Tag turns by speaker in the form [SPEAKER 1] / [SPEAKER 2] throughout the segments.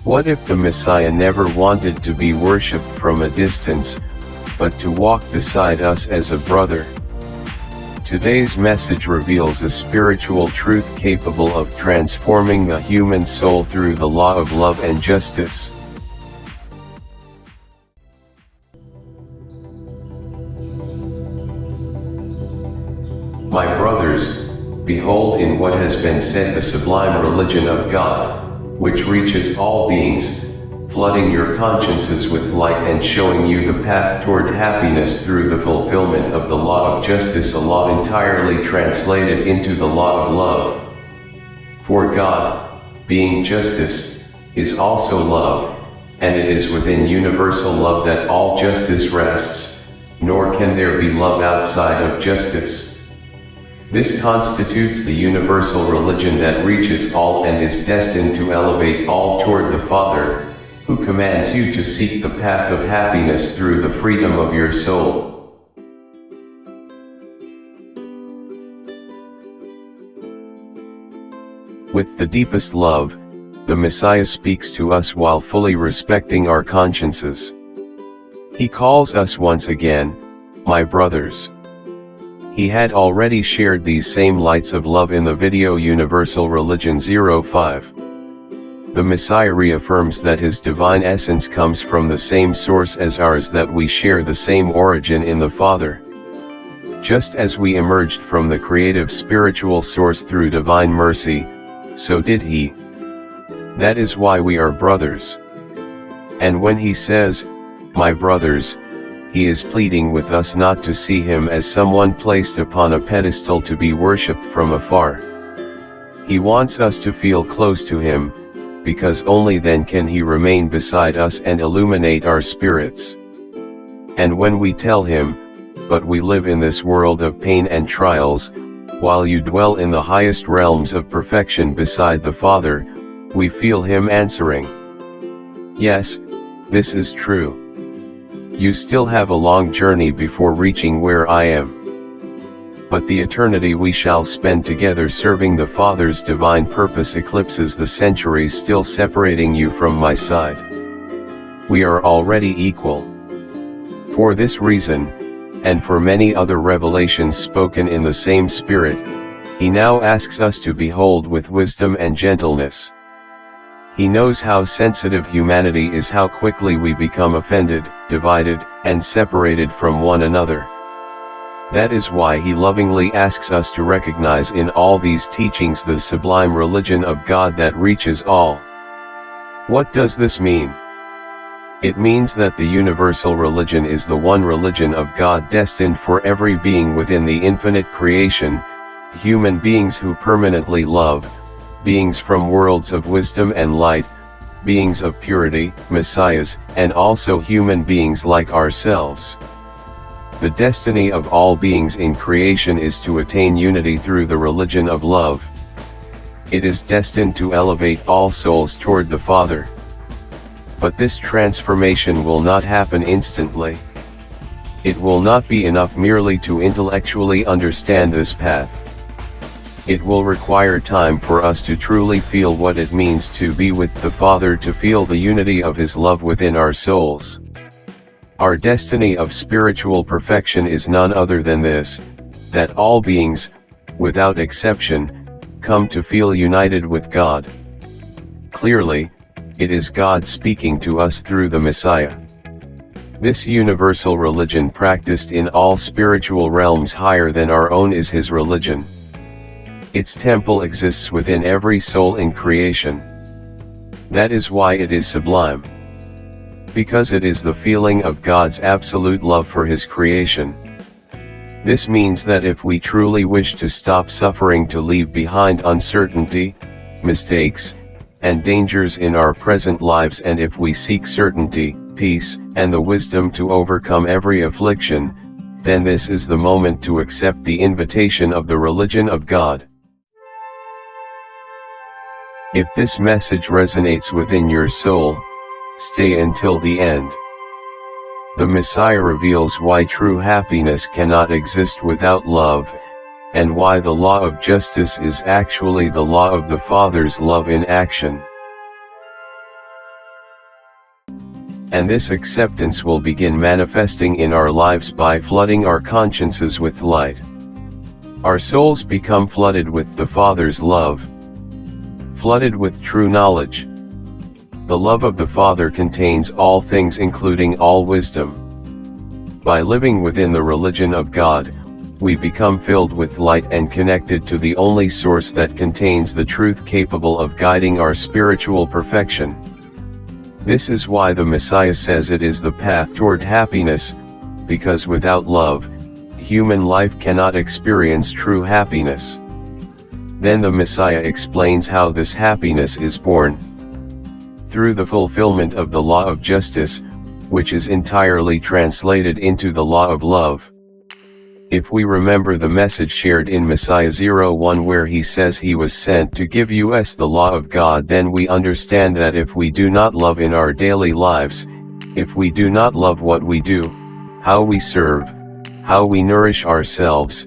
[SPEAKER 1] What if the Messiah never wanted to be worshipped from a distance, but to walk beside us as a brother? Today's message reveals a spiritual truth capable of transforming the human soul through the law of love and justice. My brothers, behold in what has been said the sublime religion of God, which reaches all beings, flooding your consciences with light and showing you the path toward happiness through the fulfillment of the law of justice, a law entirely translated into the law of love. For God, being justice, is also love, and it is within universal love that all justice rests, nor can there be love outside of justice. This constitutes the universal religion that reaches all and is destined to elevate all toward the Father, who commands you to seek the path of happiness through the freedom of your soul. With the deepest love, the Messiah speaks to us while fully respecting our consciences. He calls us once again, my brothers. He had already shared these same lights of love in the video Universal Religion 05. The Messiah reaffirms that his divine essence comes from the same source as ours, that we share the same origin in the Father. Just as we emerged from the creative spiritual source through divine mercy, so did he. That is why we are brothers. And when he says, my brothers, he is pleading with us not to see him as someone placed upon a pedestal to be worshipped from afar. He wants us to feel close to him, because only then can he remain beside us and illuminate our spirits. And when we tell him, but we live in this world of pain and trials, while you dwell in the highest realms of perfection beside the Father, we feel him answering, yes, this is true. You still have a long journey before reaching where I am. But the eternity we shall spend together serving the Father's divine purpose eclipses the centuries still separating you from my side. We are already equal. For this reason, and for many other revelations spoken in the same spirit, he now asks us to behold with wisdom and gentleness. He knows how sensitive humanity is, how quickly we become offended, divided, and separated from one another. That is why he lovingly asks us to recognize in all these teachings the sublime religion of God that reaches all. What does this mean? It means that the universal religion is the one religion of God destined for every being within the infinite creation, human beings who permanently love, beings from worlds of wisdom and light, beings of purity, messiahs, and also human beings like ourselves. The destiny of all beings in creation is to attain unity through the religion of love. It is destined to elevate all souls toward the Father. But this transformation will not happen instantly. It will not be enough merely to intellectually understand this path. It will require time for us to truly feel what it means to be with the Father, to feel the unity of His love within our souls. Our destiny of spiritual perfection is none other than this, that all beings, without exception, come to feel united with God. Clearly, it is God speaking to us through the Messiah. This universal religion practiced in all spiritual realms higher than our own is His religion. Its temple exists within every soul in creation. That is why it is sublime. Because it is the feeling of God's absolute love for His creation. This means that if we truly wish to stop suffering, to leave behind uncertainty, mistakes, and dangers in our present lives, and if we seek certainty, peace, and the wisdom to overcome every affliction, then this is the moment to accept the invitation of the religion of God. If this message resonates within your soul, stay until the end. The Messiah reveals why true happiness cannot exist without love, and why the law of justice is actually the law of the Father's love in action. And this acceptance will begin manifesting in our lives by flooding our consciences with light. Our souls become flooded with the Father's love, flooded with true knowledge. The love of the Father contains all things, including all wisdom. By living within the religion of God, we become filled with light and connected to the only source that contains the truth capable of guiding our spiritual perfection. This is why the Messiah says it is the path toward happiness, because without love, human life cannot experience true happiness. Then the Messiah explains how this happiness is born. Through the fulfillment of the law of justice, which is entirely translated into the law of love. If we remember the message shared in Messiah 01 where he says he was sent to give us the law of God, then we understand that if we do not love in our daily lives, if we do not love what we do, how we serve, how we nourish ourselves,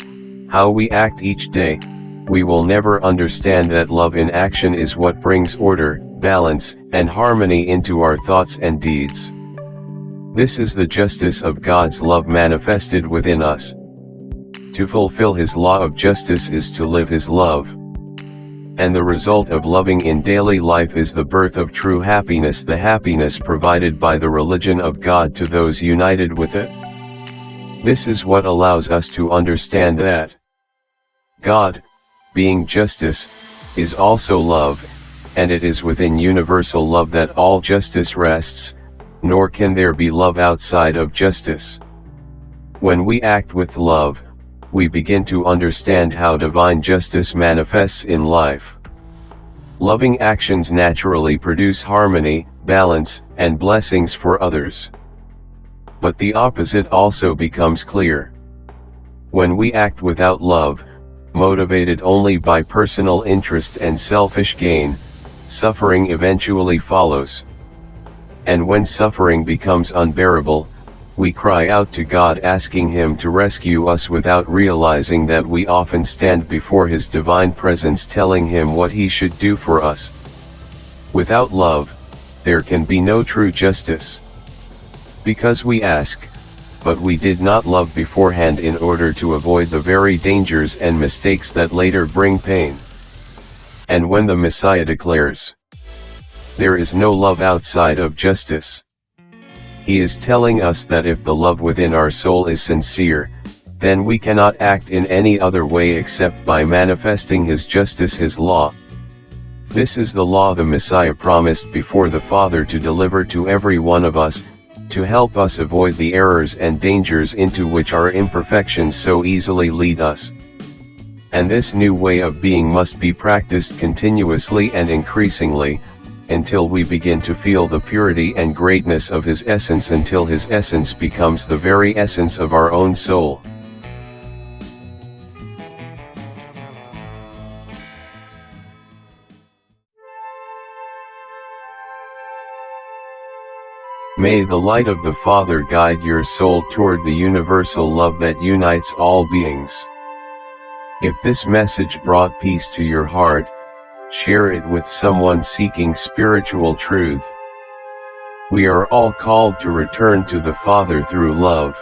[SPEAKER 1] how we act each day, we will never understand that love in action is what brings order, balance, and harmony into our thoughts and deeds. This is the justice of God's love manifested within us. To fulfill His law of justice is to live His love. And the result of loving in daily life is the birth of true happiness, the happiness provided by the religion of God to those united with it. This is what allows us to understand that God, being justice, is also love, and it is within universal love that all justice rests, nor can there be love outside of justice. When we act with love, we begin to understand how divine justice manifests in life. Loving actions naturally produce harmony, balance, and blessings for others. But the opposite also becomes clear. When we act without love, motivated only by personal interest and selfish gain, suffering eventually follows. And when suffering becomes unbearable, we cry out to God asking Him to rescue us without realizing that we often stand before His divine presence telling Him what He should do for us. Without love, there can be no true justice. Because we ask, but we did not love beforehand in order to avoid the very dangers and mistakes that later bring pain. And when the Messiah declares, there is no love outside of justice, He is telling us that if the love within our soul is sincere, then we cannot act in any other way except by manifesting His justice, His law. This is the law the Messiah promised before the Father to deliver to every one of us, to help us avoid the errors and dangers into which our imperfections so easily lead us. And this new way of being must be practiced continuously and increasingly, until we begin to feel the purity and greatness of His essence, until His essence becomes the very essence of our own soul. May the light of the Father guide your soul toward the universal love that unites all beings. If this message brought peace to your heart, share it with someone seeking spiritual truth. We are all called to return to the Father through love.